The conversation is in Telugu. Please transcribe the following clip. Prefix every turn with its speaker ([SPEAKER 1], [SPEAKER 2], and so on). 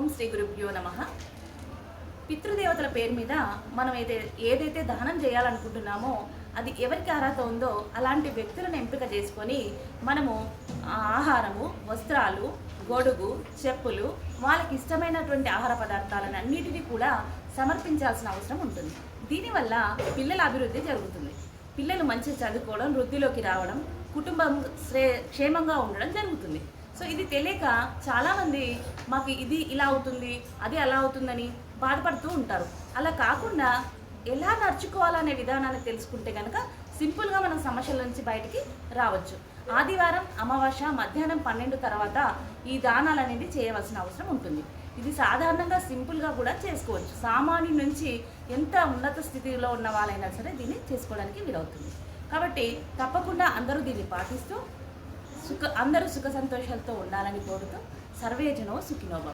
[SPEAKER 1] ఓం శ్రీ గురుభ్యో నమః. పితృదేవతల పేరు మీద మనం ఏదైతే దానం చేయాలనుకుంటున్నామో అది ఎవరికి అర్హత ఉందో అలాంటి వ్యక్తులను ఎంపిక చేసుకొని మనము ఆహారము, వస్త్రాలు, గొడుగు, చెప్పులు, వాళ్ళకి ఇష్టమైనటువంటి ఆహార పదార్థాలను అన్నిటినీ కూడా సమర్పించాల్సిన అవసరం ఉంటుంది. దీనివల్ల పిల్లల అభివృద్ధి జరుగుతుంది. పిల్లలు మంచిగా చదువుకోవడం, వృద్ధిలోకి రావడం, కుటుంబం క్షేమంగా ఉండడం జరుగుతుంది. సో ఇది తెలియక చాలామంది మాకు ఇది ఇలా అవుతుంది, అది అలా అవుతుందని బాధపడుతూ ఉంటారు. అలా కాకుండా ఎలా నడుచుకోవాలనే విధానాన్ని తెలుసుకుంటే కనుక సింపుల్గా మనం సమస్యల నుంచి బయటికి రావచ్చు. ఆదివారం, అమావాస్య, మధ్యాహ్నం 12 తర్వాత ఈ దానాలు అనేది చేయవలసిన అవసరం ఉంటుంది. ఇది సాధారణంగా సింపుల్గా కూడా చేసుకోవచ్చు. సామాన్యుడి నుంచి ఎంత ఉన్నత స్థితిలో ఉన్న వాళ్ళైనా సరే దీన్ని చేసుకోవడానికి వీలవుతుంది. కాబట్టి తప్పకుండా అందరూ దీన్ని పాటిస్తూ అందరూ సుఖ సంతోషాలతో ఉండాలని కోరుతూ సర్వేజనో సుఖినో భవ.